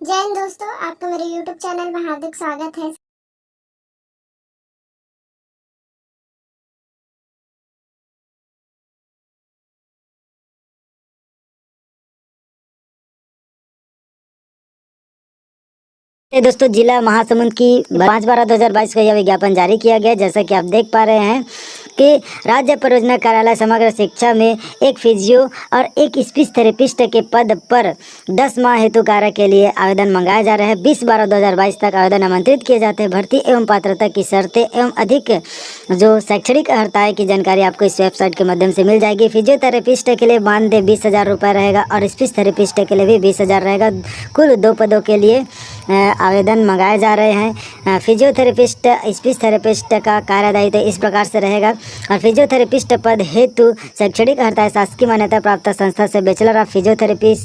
जय हिंद दोस्तों, आपका मेरे YouTube चैनल में हार्दिक स्वागत है। दोस्तों, जिला महासमुंद की 5/12/2022 को यह विज्ञापन जारी किया गया। जैसा कि आप देख पा रहे हैं कि राज्य परियोजना कार्यालय समग्र शिक्षा में एक फिजियो और एक स्पीच थेरेपिस्ट के पद पर 10 माह हेतु कार्य के लिए आवेदन मंगाया जा रहा है। 20/12/2022 तक आवेदन आमंत्रित किए जाते हैं। भर्ती एवं पात्रता की शर्तें एवं अधिक जो शैक्षणिक अर्हता है की जानकारी आपको इस वेबसाइट के माध्यम से मिल जाएगी। फिजियोथेरेपिस्ट के लिए मानदेय 20,000 रुपये रहेगा और स्पीच थेरेपिस्ट के लिए भी 20,000 रहेगा। कुल 2 पदों के लिए आवेदन मंगाए जा रहे हैं। फिजियोथेरेपिस्ट स्पीच थेरेपिस्ट का कार्यदायित्व इस प्रकार से रहेगा। और फिजियोथेरेपिस्ट पद हेतु शैक्षणिक अर्हता है शासकीय मान्यता प्राप्त संस्था से bachelor of physiotherapy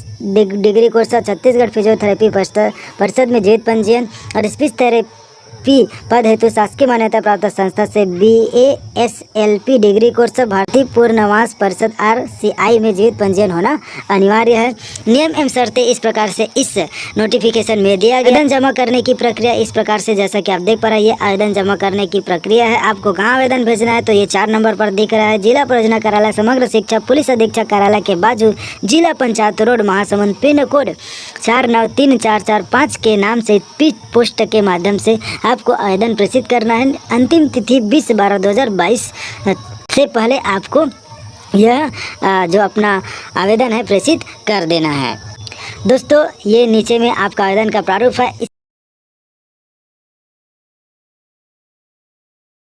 degree course Chhattisgarh physiotherapy परिषद में जीवित पंजीयन और स्पीच थेरेपी पद हेतु शासकीय मान्यता प्राप्त संस्था से BASLP डिग्री कोर्स भारतीय पूर्णवास परिषद RCI में जीवित पंजीयन होना अनिवार्य है। नियम एवं शर्तें इस प्रकार से इस नोटिफिकेशन में दिया गया। आवेदन जमा करने की प्रक्रिया इस प्रकार से, जैसा कि आप देख पा रहे हैं, ये आवेदन जमा करने की प्रक्रिया है। आपको कहाँ आवेदन भेजना है तो ये 4 नंबर पर दिख रहा है। जिला परियोजना कार्यालय समग्र शिक्षा पुलिस अधीक्षक कार्यालय के बाजू जिला panchayat road Mahasamund pin code 493445 के नाम से स्पीड पोस्ट के माध्यम से आपको आवेदन प्रेषित करना है। अंतिम तिथि 20/12/2022 से पहले आपको यह जो अपना आवेदन है प्रेषित कर देना है। दोस्तों, ये नीचे में आपका आवेदन का प्रारूप है।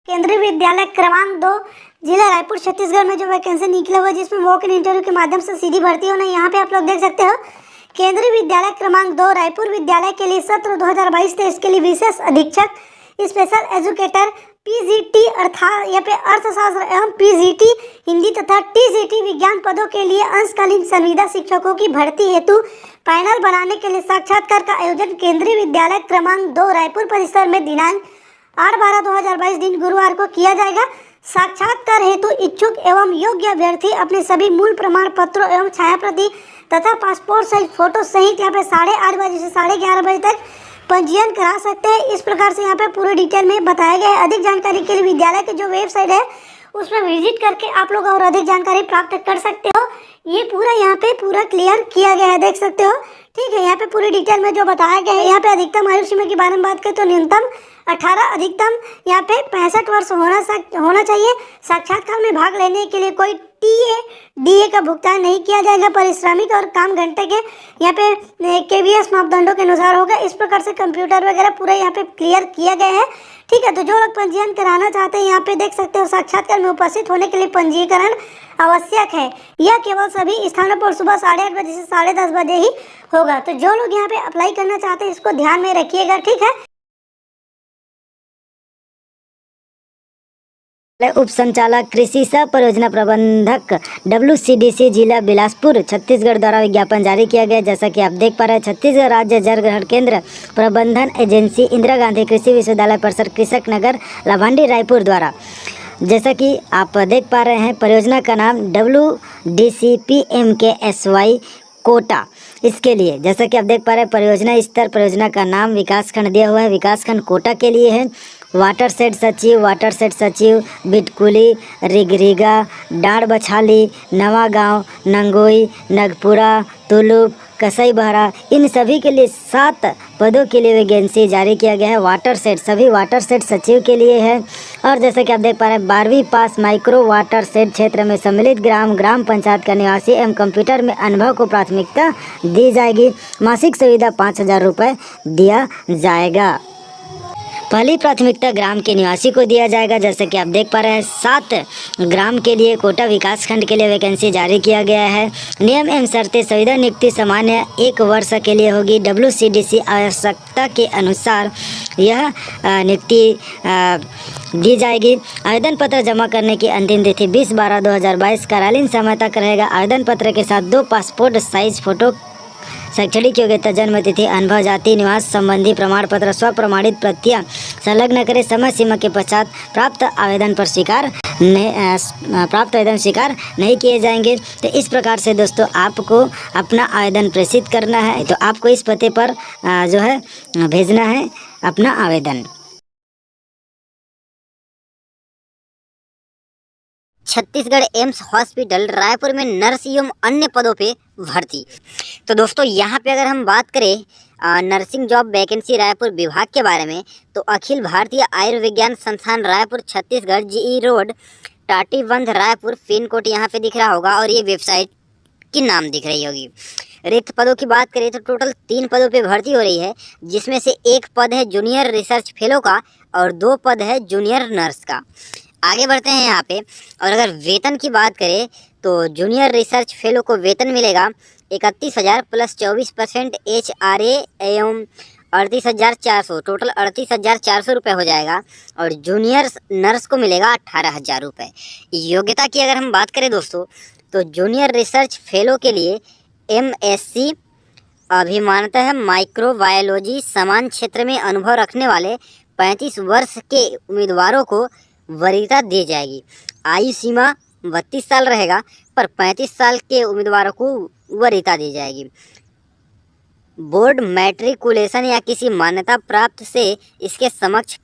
केंद्रीय विद्यालय क्रमांक 2 जिला रायपुर छत्तीसगढ़ में जो वैकेंसी निकला हुआ है, जिसमें वॉक इन इंटरव्यू के माध्यम से सीधी भर्ती होना, यहाँ पे आप लोग देख सकते हो। केंद्रीय विद्यालय क्रमांक 2 रायपुर विद्यालय के लिए सत्र 2022-23 के लिए विशेष अधीक्षक स्पेशल एजुकेटर PGT अर्थात यहाँ पे अर्थशास्त्र एवं PGT हिंदी तथा TGT विज्ञान पदों के लिए अंशकालीन संविदा शिक्षकों की भर्ती हेतु पैनल बनाने के लिए साक्षात्कार का आयोजन केंद्रीय विद्यालय क्रमांक 2 रायपुर परिसर में दिनांक 8/12/2022 दिन गुरुवार को किया जाएगा। साक्षात्कार हेतु इच्छुक एवं योग्य अभ्यर्थी अपने सभी मूल प्रमाण पत्रों एवं छायाप्रति तथा पासपोर्ट साइज फोटो सहित यहाँ पे 8:30 बजे से 11:30 बजे तक पंजीयन करा सकते हैं। इस प्रकार से यहाँ पे पूरे डिटेल में बताया गया है। अधिक जानकारी के लिए विद्यालय की जो वेबसाइट है उसमें विजिट करके आप लोग और अधिक जानकारी प्राप्त कर सकते हो। ये पूरा यहाँ पे पूरा क्लियर किया गया है, देख सकते हो। ठीक है, यहाँ पे पूरी डिटेल में जो बताया गया है। यहाँ पे अधिकतम आयु सीमा के बारे में बात करें तो न्यूनतम 18, अधिकतम यहाँ पे 65 वर्ष होना चाहिए। साक्षात्कार में भाग लेने के लिए कोई DA का भुगतान नहीं किया जाएगा। पारिश्रमिक और काम घंटे के यहाँ पे KVS मापदंडों के अनुसार होगा। इस प्रकार से कंप्यूटर वगैरह पूरा यहाँ पे क्लियर किया गया है। ठीक है, तो जो लोग पंजीयन कराना चाहते हैं यहाँ पे देख सकते हो, साक्षात्कार में उपस्थित होने के लिए पंजीकरण आवश्यक है। यह केवल सभी स्थानों पर सुबह 8:30 बजे से 10:30 बजे ही होगा। तो जो लोग यहाँ पे अप्लाई करना चाहते हैं इसको ध्यान में रखिएगा। ठीक है, उप संचालक कृषि सह परियोजना प्रबंधक WCDC जिला बिलासपुर छत्तीसगढ़ द्वारा विज्ञापन जारी किया गया। जैसा कि आप देख पा रहे हैं, छत्तीसगढ़ राज्य जल ग्रहण केंद्र प्रबंधन एजेंसी इंदिरा गांधी कृषि विश्वविद्यालय परिसर कृषक नगर लाभांडी रायपुर द्वारा, जैसा कि आप देख पा रहे हैं, परियोजना का नाम WDCPMKSY कोटा। इसके लिए जैसा कि आप देख पा रहे हैं, परियोजना स्तर परियोजना का नाम विकासखंड दिया हुआ है। विकासखंड कोटा के लिए है। वाटर सेट सचिव बिटकुली, रिगरिगा, डाँड़ बछाली, नवा गांव, नंगोई, नगपुरा, तुलुप, कसई बहरा, इन सभी के लिए 7 पदों के लिए वैकेंसी जारी किया गया है। सभी वाटर सेट सचिव के लिए है। और जैसे कि आप देख पा रहे हैं, 12वीं पास माइक्रो वाटर सेट क्षेत्र में सम्मिलित ग्राम पंचायत का निवासी एवं कंप्यूटर में अनुभव को प्राथमिकता दी जाएगी। मासिक सुविधा 5,000 रुपये दिया जाएगा। पहली प्राथमिकता ग्राम के निवासी को दिया जाएगा। जैसे कि आप देख पा रहे हैं, 7 ग्राम के लिए कोटा विकासखंड के लिए वैकेंसी जारी किया गया है। नियम एवं शर्तें संविदा नियुक्ति सामान्य 1 वर्ष के लिए होगी। WCDC आवश्यकता के अनुसार यह नियुक्ति दी जाएगी। आवेदन पत्र जमा करने की अंतिम तिथि 20/12/2022 कालीन समय तक रहेगा। आवेदन पत्र के साथ 2 पासपोर्ट साइज फोटो शैक्षणिक योग्यता, जन्म तिथि, अनुभव, जाति, निवास संबंधी प्रमाण पत्र, स्व प्रमाणित प्रतियां संलग्न करें। समय सीमा के पश्चात प्राप्त आवेदन स्वीकार नहीं किए जाएंगे। तो इस प्रकार से दोस्तों आपको अपना आवेदन प्रेषित करना है। तो आपको इस पते पर जो है भेजना है अपना आवेदन। छत्तीसगढ़ एम्स हॉस्पिटल रायपुर में नर्स एवं अन्य पदों पे भर्ती। तो दोस्तों यहाँ पे अगर हम बात करें नर्सिंग जॉब वैकेंसी रायपुर विभाग के बारे में, तो अखिल भारतीय आयुर्विज्ञान संस्थान Raipur Chhattisgarh, GE road, Tatibandh, Raipur, pin code यहाँ पे दिख रहा होगा और ये वेबसाइट की नाम दिख रही होगी। रिक्त पदों की बात करें तो टोटल 3 पदों पे भर्ती हो रही है, जिसमें से 1 पद है जूनियर रिसर्च फेलो का और 2 पद है जूनियर नर्स का। आगे बढ़ते हैं यहाँ पे। और अगर वेतन की बात करें तो जूनियर रिसर्च फेलो को वेतन मिलेगा 31,000 प्लस 24% HRA एवं 38,400, टोटल 38,400 रुपये हो जाएगा। और जूनियर नर्स को मिलेगा 18,000 रुपये। योग्यता की अगर हम बात करें दोस्तों तो जूनियर रिसर्च फेलो के लिए MSc अभिमानतः है माइक्रोबायोलॉजी समान क्षेत्र में अनुभव रखने वाले 35 वर्ष के उम्मीदवारों को वरीयता दी जाएगी। आयु सीमा 32 साल रहेगा, पर 35 साल के उम्मीदवारों को वरीयता दी जाएगी। बोर्ड मैट्रिकुलेशन या किसी मान्यता प्राप्त से इसके समक्ष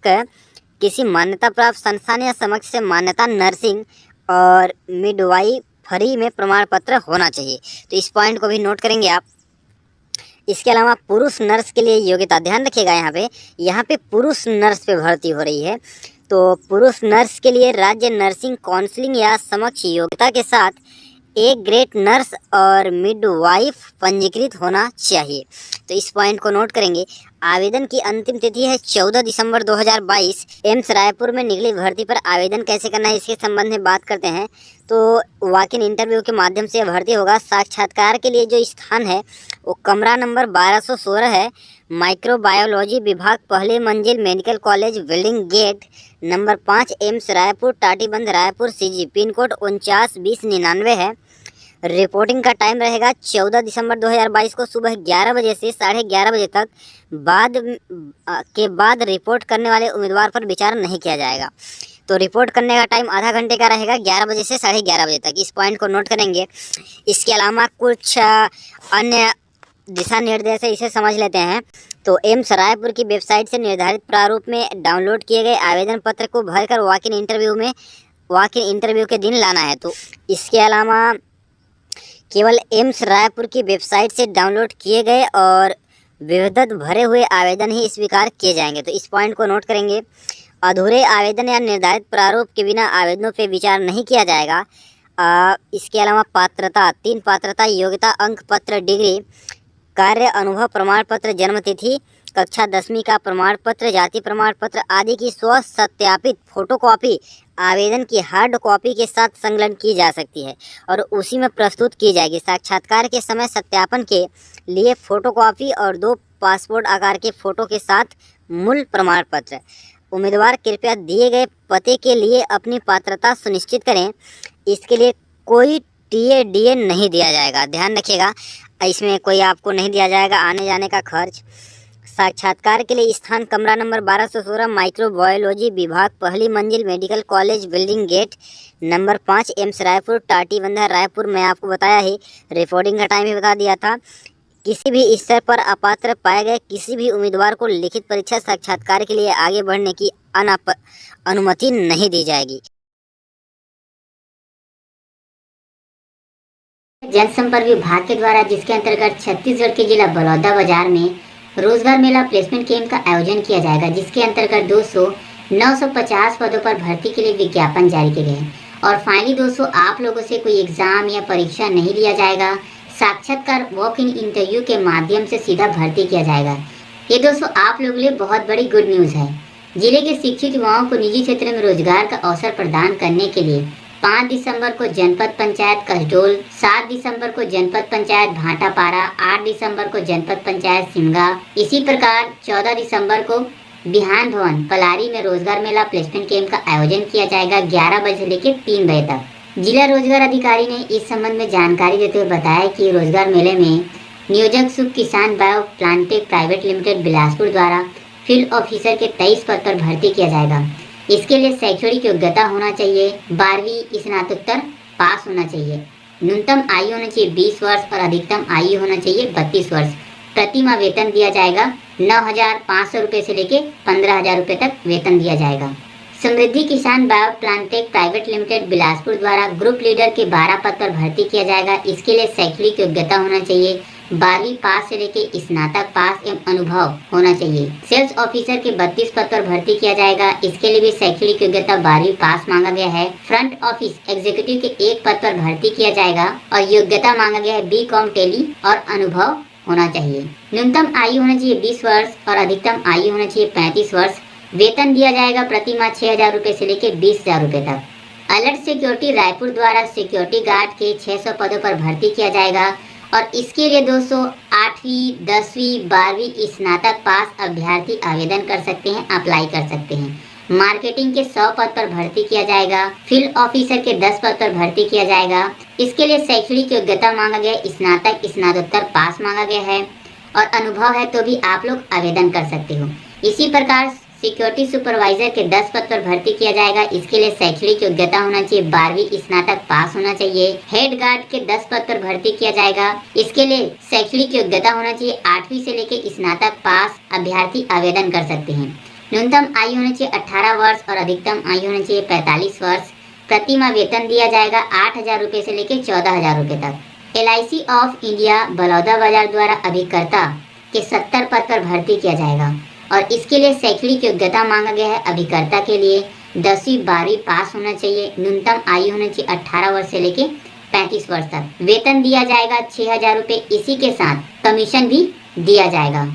किसी मान्यता प्राप्त संस्थान या समक्ष से मान्यता नर्सिंग और मिडवाइफरी में प्रमाण पत्र होना चाहिए। तो इस पॉइंट को भी नोट करेंगे आप। इसके अलावा पुरुष नर्स के लिए योग्यता, ध्यान रखिएगा यहाँ पे पुरुष नर्स पे भर्ती हो रही है। तो पुरुष नर्स के लिए राज्य नर्सिंग काउंसिलिंग या समक्ष योग्यता के साथ एक ग्रेड नर्स और मिडवाइफ पंजीकृत होना चाहिए। तो इस पॉइंट को नोट करेंगे। आवेदन की अंतिम तिथि है 14 दिसंबर 2022। एम्स रायपुर में निकली भर्ती पर आवेदन कैसे करना है इसके संबंध में बात करते हैं। तो वॉक इन इंटरव्यू के माध्यम से भर्ती होगा। साक्षात्कार के लिए जो स्थान है वो कमरा नंबर 1216 है, माइक्रोबायोलॉजी विभाग, पहली मंजिल, medical college building, gate number 5, AIIMS Raipur, Tatibandh, Raipur, CG, pin code 492099 है। रिपोर्टिंग का टाइम रहेगा 14 दिसंबर 2022 को सुबह 11 बजे से 11:30 बजे तक। बाद रिपोर्ट करने वाले उम्मीदवार पर विचार नहीं किया जाएगा। तो रिपोर्ट करने का टाइम आधा घंटे का रहेगा, 11 बजे से 11:30 बजे तक। इस पॉइंट को नोट करेंगे। इसके अलावा कुछ अन्य दिशा निर्देश है, इसे समझ लेते हैं। तो एम्स रायपुर की वेबसाइट से निर्धारित प्रारूप में डाउनलोड किए गए आवेदन पत्र को भरकर वॉक इन इंटरव्यू के दिन लाना है। तो इसके अलावा केवल एम्स रायपुर की वेबसाइट से डाउनलोड किए गए और विधिवत भरे हुए आवेदन ही स्वीकार किए जाएंगे। तो इस पॉइंट को नोट करेंगे। अधूरे आवेदन या निर्धारित प्रारूप के बिना आवेदनों पर विचार नहीं किया जाएगा। इसके अलावा पात्रता, 3 पात्रता योग्यता, अंक पत्र, डिग्री, कार्य अनुभव प्रमाण पत्र, जन्म तिथि, कक्षा 10वीं का प्रमाण पत्र, जाति प्रमाण पत्र आदि की स्व सत्यापित फोटोकॉपी आवेदन की हार्ड कॉपी के साथ संलग्न की जा सकती है और उसी में प्रस्तुत की जाएगी। साक्षात्कार के समय सत्यापन के लिए फोटोकॉपी और 2 पासपोर्ट आकार के फोटो के साथ मूल प्रमाण पत्र। उम्मीदवार कृपया दिए गए पते के लिए अपनी पात्रता सुनिश्चित करें। इसके लिए कोई TA नहीं दिया जाएगा, ध्यान रखिएगा। इसमें कोई आपको नहीं दिया जाएगा आने जाने का खर्च। साक्षात्कार के लिए स्थान कमरा नंबर 1216, माइक्रोबायोलॉजी विभाग, पहली मंजिल, medical college building, gate number 5, AIIMS Raipur, Tatibandha, Raipur. मैं आपको बताया ही, रिपोर्टिंग का टाइम भी बता दिया था। किसी भी स्तर पर अपात्र पाए गए किसी भी उम्मीदवार को लिखित परीक्षा साक्षात्कार के लिए आगे बढ़ने की अनुमति नहीं दी जाएगी। जनसंपर्क विभाग के द्वारा जिसके अंतर्गत छत्तीसगढ़ के जिला बलौदाबाजार में रोजगार मेला प्लेसमेंट कैंप का आयोजन किया जाएगा, जिसके अंतर्गत 950 पदों पर भर्ती के लिए विज्ञापन जारी किए गए हैं। और फाइनली दोस्तों, आप लोगों से कोई एग्जाम या परीक्षा नहीं लिया जाएगा। साक्षात्कार वॉक इन इंटरव्यू के माध्यम से सीधा भर्ती किया जाएगा। ये दोस्तों आप लोगों के लिए बहुत बड़ी गुड न्यूज़ है। जिले के शिक्षित युवाओं को निजी क्षेत्र में रोजगार का अवसर प्रदान करने के लिए 5 दिसंबर को जनपद पंचायत कसडोल, 7 दिसंबर को जनपद पंचायत भाटापारा, 8 दिसंबर को जनपद पंचायत सिमगा, इसी प्रकार 14 दिसंबर को बिहान भवन पलारी में रोजगार मेला प्लेसमेंट कैंप का आयोजन किया जाएगा 11 बजे से लेकर 3 बजे तक। जिला रोजगार अधिकारी ने इस संबंध में जानकारी देते हुए बताया कि रोजगार मेले में नियोजक शुभ किसान बायो प्लांटेक प्राइवेट लिमिटेड बिलासपुर द्वारा फील्ड ऑफिसर के 23 पद पर भर्ती किया जाएगा। इसके लिए शैक्षणिक योग्यता होना चाहिए 12वीं स्नातकोत्तर पास होना चाहिए। न्यूनतम आयु होना चाहिए 20 वर्ष और अधिकतम आयु होना चाहिए 32 वर्ष। प्रति माह वेतन दिया जाएगा 9,500 रुपये से लेके 15,000 रुपये तक वेतन दिया जाएगा। समृद्धि किसान बायो प्लांटेक प्राइवेट लिमिटेड बिलासपुर द्वारा ग्रुप लीडर के 12 पद पर भर्ती किया जाएगा। इसके लिए शैक्षणिक योग्यता होना चाहिए 12वीं पास से लेके स्नातक पास एवं अनुभव होना चाहिए। सेल्स ऑफिसर के 32 पद पर भर्ती किया जाएगा। इसके लिए भी शैक्षणिक योग्यता 12वीं पास मांगा गया है। फ्रंट ऑफिस एग्जीक्यूटिव के 1 पद पर भर्ती किया जाएगा और योग्यता मांगा गया है BCom टेली और अनुभव होना चाहिए। न्यूनतम आयु होना चाहिए 20 वर्ष और अधिकतम आयु होना चाहिए 35 वर्ष। वेतन दिया जाएगा प्रति माह 6,000 रुपये से लेकर 20,000 रुपये तक। अलर्ट सिक्योरिटी रायपुर द्वारा सिक्योरिटी गार्ड के 600 पदों पर भर्ती किया जाएगा और इसके लिए 208वीं 10वीं 12वीं स्नातक पास अभ्यर्थी आवेदन कर सकते हैं, अप्लाई कर सकते हैं। मार्केटिंग के 100 पद पर भर्ती किया जाएगा। फील्ड ऑफिसर के 10 पद पर भर्ती किया जाएगा। इसके लिए शैक्षणिक योग्यता मांगा गया स्नातक स्नातकोत्तर पास मांगा गया है और अनुभव है तो भी आप लोग आवेदन कर सकते हो। इसी प्रकार सिक्योरिटी सुपरवाइजर के 10 पद पर भर्ती किया जाएगा। इसके लिए शैक्षणिक योग्यता होना चाहिए 12वीं स्नातक पास होना चाहिए। हेड गार्ड के 10 पद पर भर्ती किया जाएगा। इसके लिए शैक्षणिक योग्यता होना चाहिए 8वीं से लेकर स्नातक पास अभ्यर्थी आवेदन कर सकते हैं। न्यूनतम आयु होना चाहिए 18 वर्ष और अधिकतम आयु होना चाहिए 45 वर्ष। प्रति माह वेतन दिया जाएगा 8,000 रुपये से लेकर 14,000 रुपये तक। LIC ऑफ इंडिया बलौदाबाजार द्वारा अभिकर्ता के 70 पद पर भर्ती किया जाएगा और इसके लिए शैक्षणिक योग्यता मांगा गया है। अभिकर्ता के लिए 10वीं 12वीं पास होना चाहिए। न्यूनतम आयु होना चाहिए 18 वर्ष से लेकर 35 वर्ष तक। वेतन दिया जाएगा 6,000 रुपये। इसी के साथ कमीशन भी दिया जाएगा।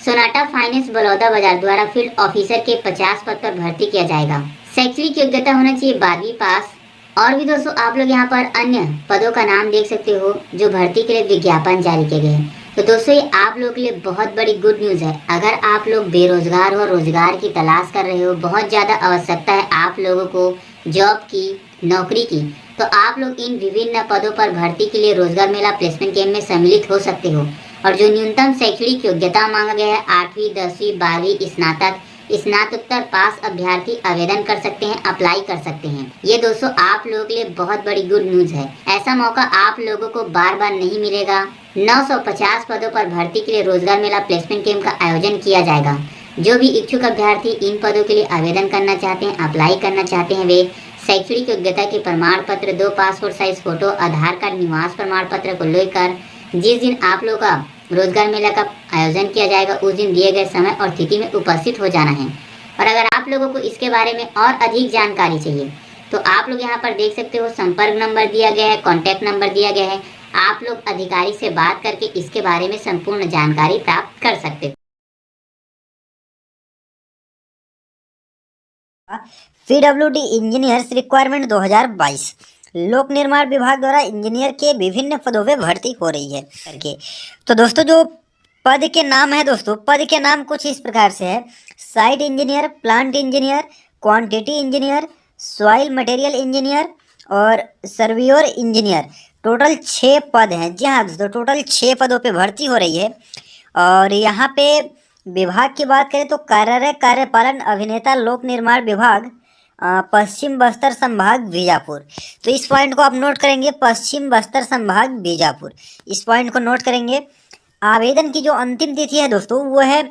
सोनाटा फाइनेंस बलौदाबाजार द्वारा फील्ड ऑफिसर के 50 पद पर भर्ती किया जाएगा। शैक्षणिक योग्यता होना चाहिए 12वीं पास। और भी दोस्तों आप लोग यहाँ पर अन्य पदों का नाम देख सकते हो जो भर्ती के लिए विज्ञापन जारी किए गए हैं। तो दोस्तों ये आप लोगों के लिए बहुत बड़ी गुड न्यूज़ है। अगर आप लोग बेरोजगार हो, रोजगार की तलाश कर रहे हो, बहुत ज़्यादा आवश्यकता है आप लोगों को जॉब की, नौकरी की, तो आप लोग इन विभिन्न पदों पर भर्ती के लिए रोजगार मेला प्लेसमेंट कैंप में सम्मिलित हो सकते हो। और जो न्यूनतम शैक्षणिक योग्यता मांगा गया है 8वीं 10वीं 12वीं स्नातक स्नातकोत्तर पास अभ्यर्थी आवेदन कर सकते हैं, अप्लाई कर सकते हैं। ये दोस्तों आप लोगों के लिए बहुत बड़ी गुड न्यूज़ है। ऐसा मौका आप लोगों को बार बार नहीं मिलेगा। 950 पदों पर भर्ती के लिए रोजगार मेला प्लेसमेंट कैंप का आयोजन किया जाएगा। जो भी इच्छुक अभ्यर्थी इन पदों के लिए आवेदन करना चाहते हैं, अप्लाई करना चाहते हैं, वे शैक्षणिक योग्यता के प्रमाण पत्र, 2 पासपोर्ट साइज फोटो, आधार कार्ड, निवास प्रमाण पत्र को लेकर जिस दिन आप लोगों का रोजगार मेला का आयोजन किया जाएगा उस दिन दिए गए समय और तिथि में उपस्थित हो जाना है। और अगर आप लोगों को इसके बारे में और अधिक जानकारी चाहिए तो आप लोग यहाँ पर देख सकते हो संपर्क नंबर दिया गया है, कॉन्टैक्ट नंबर दिया गया है। आप लोग अधिकारी से बात करके इसके बारे में संपूर्ण जानकारी प्राप्त कर सकते हो। PWD इंजीनियर्स रिक्वायरमेंट 2022 लोक निर्माण विभाग द्वारा इंजीनियर के विभिन्न पदों में भर्ती हो रही है करके। तो दोस्तों जो पद के नाम है, दोस्तों पद के नाम कुछ इस प्रकार से है: site engineer, plant engineer, quantity engineer, soil material engineer और सर्वियोर इंजीनियर। टोटल 6 पद हैं। जी हाँ दोस्तों, टोटल 6 पदों पे भर्ती हो रही है। और यहाँ पे विभाग की बात करें तो कार्यपालन अभिनेता लोक निर्माण विभाग, पश्चिम बस्तर संभाग बीजापुर। तो इस पॉइंट को आप नोट करेंगे, पश्चिम बस्तर संभाग बीजापुर, इस पॉइंट को नोट करेंगे। आवेदन की जो अंतिम तिथि है दोस्तों वो है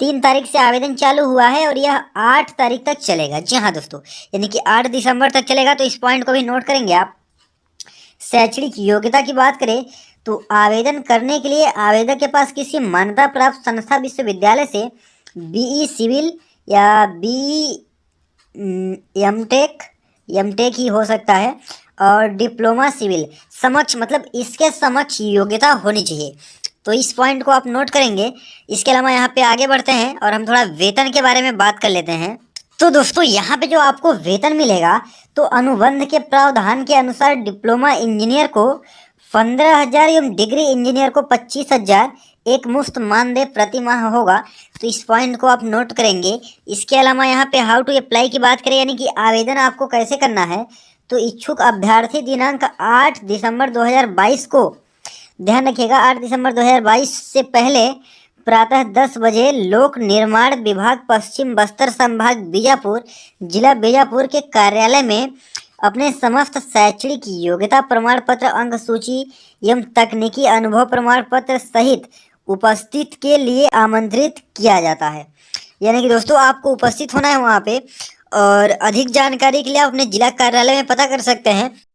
3 तारीख से आवेदन चालू हुआ है और यह 8 तारीख तक चलेगा। जी हाँ दोस्तों, यानी कि 8 दिसंबर तक चलेगा। तो इस पॉइंट को भी नोट करेंगे आप। शैक्षणिक योग्यता की बात करें तो आवेदन करने के लिए आवेदक के पास किसी मान्यता प्राप्त संस्था विश्वविद्यालय से BE सिविल या BE एमटेक ही हो सकता है और डिप्लोमा सिविल समक्ष, मतलब इसके समक्ष योग्यता होनी चाहिए। तो इस पॉइंट को आप नोट करेंगे। इसके अलावा यहाँ पे आगे बढ़ते हैं और हम थोड़ा वेतन के बारे में बात कर लेते हैं। तो दोस्तों यहाँ पे जो आपको वेतन मिलेगा तो अनुबंध के प्रावधान के अनुसार डिप्लोमा इंजीनियर को 15,000 एवं डिग्री इंजीनियर को 25,000 एक मुफ्त मानदेय प्रति माह होगा। तो इस पॉइंट को आप नोट करेंगे। इसके अलावा यहाँ पे हाउ टू अप्लाई की बात करें, यानी कि आवेदन आपको कैसे करना है, तो इच्छुक अभ्यर्थी दिनांक 8 दिसंबर 2022 को ध्यान रखिएगा 8 दिसंबर 2022 से पहले प्रातः 10 बजे लोक निर्माण विभाग पश्चिम बस्तर संभाग बीजापुर जिला बीजापुर के कार्यालय में अपने समस्त शैक्षणिक योग्यता प्रमाण पत्र, अंक सूची एवं तकनीकी अनुभव प्रमाण पत्र सहित उपस्थित के लिए आमंत्रित किया जाता है। यानी कि दोस्तों आपको उपस्थित होना है वहाँ पे। और अधिक जानकारी के लिए आप अपने जिला कार्यालय में पता कर सकते हैं।